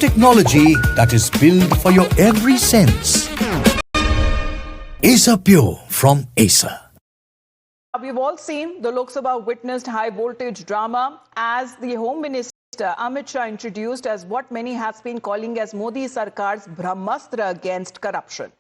technology that is built for your every sense. Acer Pure from Acer. We've all seen the Lok Sabha witnessed high voltage drama as the Home Minister Amit Shah introduced as what many have been calling as Modi Sarkar's Brahmastra against corruption.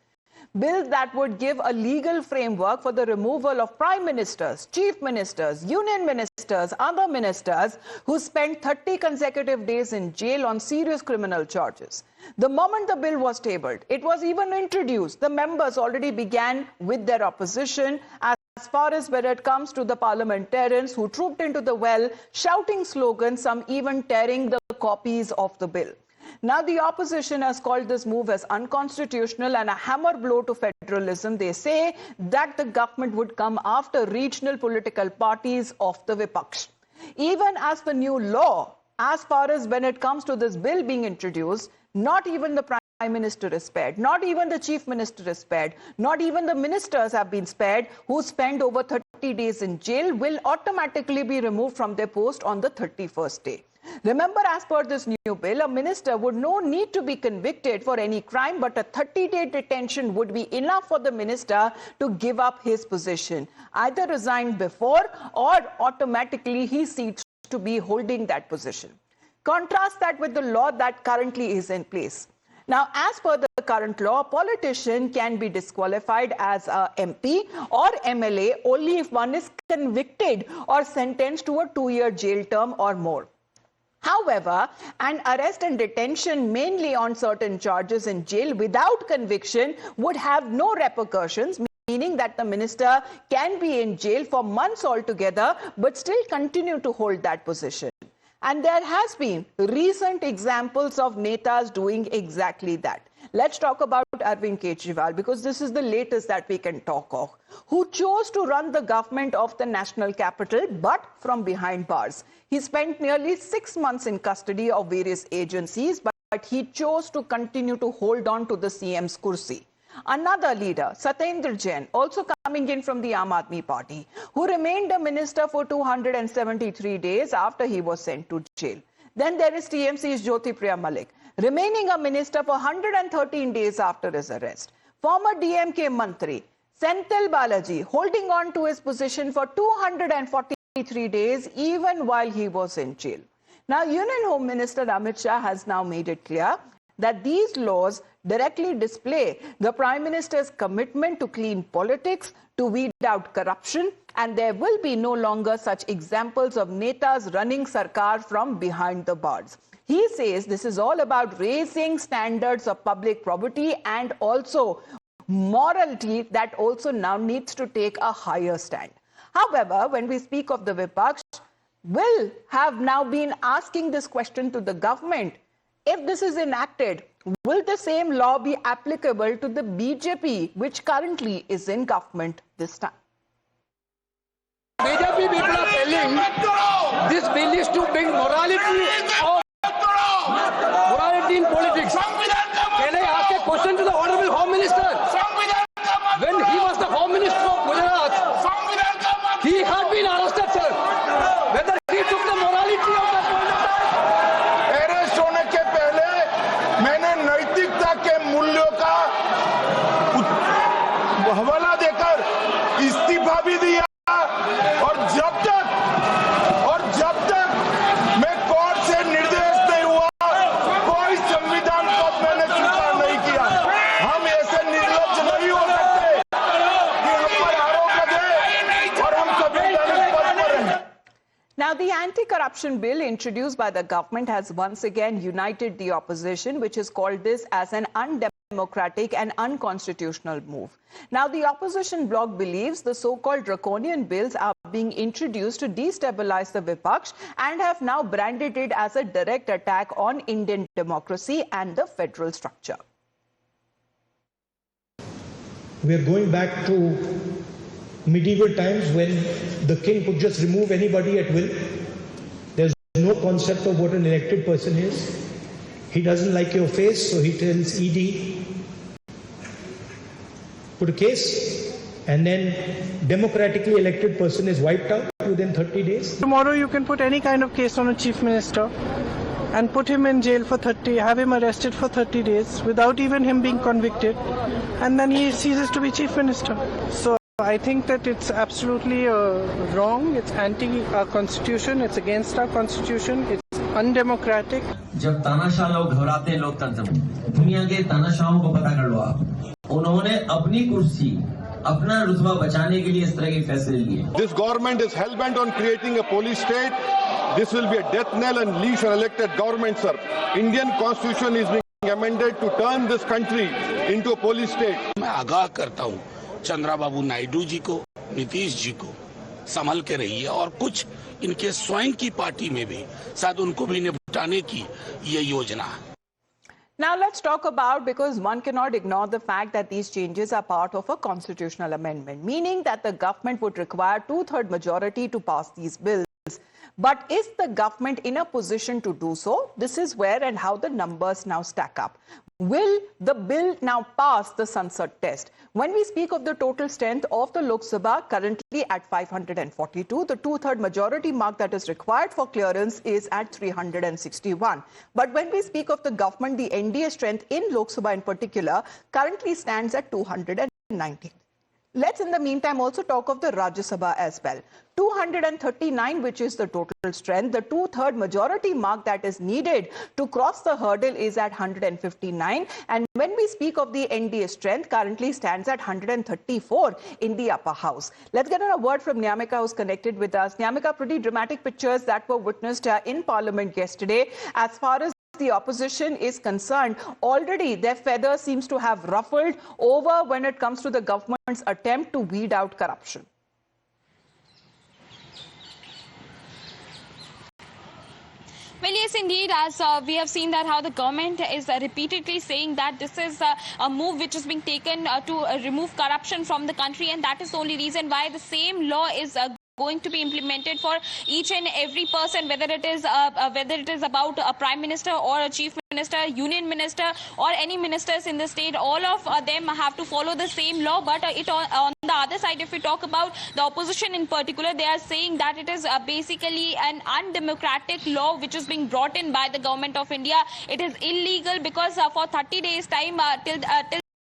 Bills that would give a legal framework for the removal of prime ministers, chief ministers, union ministers, other ministers who spent 30 consecutive days in jail on serious criminal charges. The moment the bill was tabled, it was even introduced, the members already began with their opposition as far as when it comes to the parliamentarians who trooped into the well, shouting slogans, some even tearing the copies of the bill. Now, the opposition has called this move as unconstitutional and a hammer blow to federalism. They say that the government would come after regional political parties of the Vipaksh. Even as the new law, as far as when it comes to this bill being introduced, not even the Prime Minister is spared, not even the Chief Minister is spared, not even the ministers have been spared who spent over 30 days in jail will automatically be removed from their post on the 31st day. Remember, as per this new bill, a minister would no need to be convicted for any crime, but a 30-day detention would be enough for the minister to give up his position, either resign before or automatically he ceases to be holding that position. Contrast that with the law that currently is in place. Now, as per the current law, a politician can be disqualified as a MP or MLA only if one is convicted or sentenced to a 2-year jail term or more. However, an arrest and detention mainly on certain charges in jail without conviction would have no repercussions, meaning that the minister can be in jail for months altogether but still continue to hold that position. And there has been recent examples of netas doing exactly that. Let's talk about Arvind Kejriwal, because this is the latest that we can talk of, who chose to run the government of the national capital, but from behind bars. He spent nearly 6 months in custody of various agencies, but he chose to continue to hold on to the CM's kursi. Another leader, Satyendra Jain, also coming in from the Aam Aadmi Party, who remained a minister for 273 days after he was sent to jail. Then there is TMC's Jyotipriya Malik, remaining a minister for 113 days after his arrest. Former DMK Mantri, Senthil Balaji, holding on to his position for 243 days even while he was in jail. Now, Union Home Minister Amit Shah has now made it clear that these laws directly display the Prime Minister's commitment to clean politics, to weed out corruption, and there will be no longer such examples of netas running Sarkar from behind the bars. He says this is all about raising standards of public probity and also morality that also now needs to take a higher stand. However, when we speak of the Vipaksh, will have now been asking this question to the government. If this is enacted, will the same law be applicable to the BJP, which currently is in government this time? BJP people are telling this bill is to bring morality in politics. Can I ask a question to the Honorable Home Minister? When he was the Home Minister of Gujarat, he had been arrested, sir. Whether he took the morality of that point of time? Arrest होने के पहले मैंने नैतिकता के मूल्यों का हवाला देकर इस्तीफा भी दिया और जब तक मैं कोर्ट से निर्देश नहीं हुआ कोई संविधान पद मैंने स्वीकार नहीं किया। हम ऐसे निर्लज्ज नहीं हो सकते कि हम पर आरोप लगे और हम संवैधानिक पद पर रहें। Now, the anti-corruption bill introduced by the government has once again united the opposition, which has called this as an undemocratic and unconstitutional move. Now, the opposition bloc believes the so-called draconian bills are being introduced to destabilize the Vipaksh and have now branded it as a direct attack on Indian democracy and the federal structure. We are going back to medieval times when the king could just remove anybody at will. There's no concept of what an elected person is. He doesn't like your face, so he tells ED, put a case, and then democratically elected person is wiped out within 30 days. Tomorrow you can put any kind of case on a chief minister. and put him in jail for have him arrested for 30 days without even him being convicted, and then he ceases to be chief minister. So I think that it's absolutely wrong. It's anti our constitution. It's against our constitution. It's undemocratic. जब तानाशाह लोग घबराते हैं लोकतंत्र में, दुनिया के तानाशाहों को पता कर लो आप, उन्होंने अपनी कुर्सी, अपना रुतबा बचाने के लिए इस तरह के फैसले लिए. This government is hell-bent on creating a police state. This will be a death knell and leash an elected government, sir. Indian constitution is being amended to turn this country into a police state. मैं आगाह करता हूँ चंद्रबाबू नायडू जी को, नीतीश जी को, संभल के रहिए, और कुछ इनके स्वयं की पार्टी में भी शायद उनको भी निपटाने की ये योजना है. Now let's talk about, because one cannot ignore the fact that these changes are part of a constitutional amendment, meaning that the government would require 2/3 majority to pass these bills. But is the government in a position to do so? This is where and how the numbers now stack up. Will the bill now pass the Sansad test? When we speak of the total strength of the Lok Sabha, currently at 542, the 2/3 majority mark that is required for clearance is at 361. But when we speak of the government, the NDA strength in Lok Sabha in particular currently stands at 290. Let's in the meantime also talk of the Rajya Sabha as well. 239, which is the total strength. The 2/3 majority mark that is needed to cross the hurdle is at 159. And when we speak of the NDA strength, currently stands at 134 in the upper house. Let's get a word from Nyamika, who's connected with us. Nyamika, pretty dramatic pictures that were witnessed in Parliament yesterday. As far as the opposition is concerned, already their feather seems to have ruffled over when it comes to the government's attempt to weed out corruption. Well, yes, indeed, as we have seen that how the government is repeatedly saying that this is a move which is being taken to remove corruption from the country, and that is the only reason why the same law is going to be implemented for each and every person, whether it is about a prime minister or a chief minister, union minister, or any ministers in the state. All of them have to follow the same law. But on the other side, if we talk about the opposition in particular, they are saying that it is basically an undemocratic law which is being brought in by the government of India. It is illegal because for 30 days time till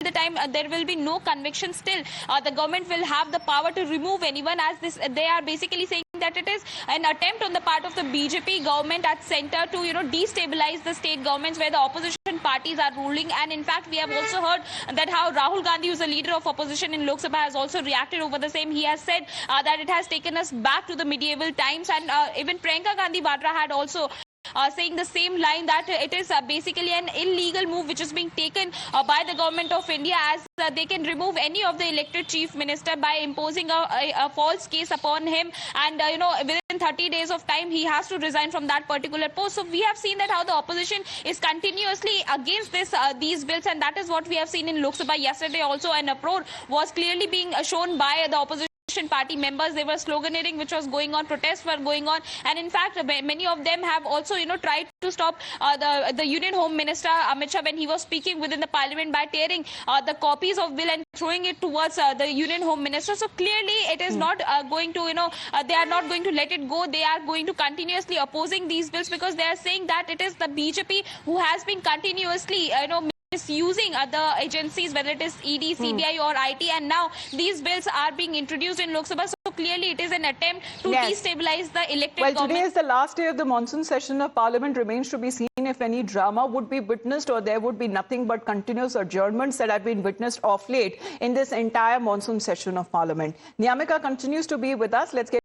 the time there will be no conviction, still the government will have the power to remove anyone, as this they are basically saying that it is an attempt on the part of the BJP government at center to destabilize the state governments where the opposition parties are ruling. And in fact, we have also heard that how Rahul Gandhi, who is the leader of opposition in Lok Sabha, has also reacted over the same. He has said that it has taken us back to the medieval times, and even Priyanka Gandhi Vadra had also saying the same line, that it is basically an illegal move which is being taken by the government of India, as they can remove any of the elected chief minister by imposing a false case upon him, and within 30 days of time he has to resign from that particular post. So we have seen that how the opposition is continuously against these bills, and that is what we have seen in Lok Sabha yesterday also. An uproar was clearly being shown by the opposition party members. They were sloganeering, which was going on, protests were going on, and in fact many of them have also tried to stop the Union Home Minister Amit Shah when he was speaking within the Parliament by tearing the copies of bill and throwing it towards the Union Home Minister. So clearly it is not going to they are not going to let it go. They are going to continuously opposing these bills, because they are saying that it is the BJP who has been continuously misusing other agencies, whether it is ED, CBI or IT, and now these bills are being introduced in Lok Sabha. So clearly it is an attempt to destabilize the elected government. Today is the last day of the monsoon session of Parliament. Remains to be seen if any drama would be witnessed, or there would be nothing but continuous adjournments that have been witnessed of late in this entire monsoon session of Parliament. Nyamika continues to be with us. Let's get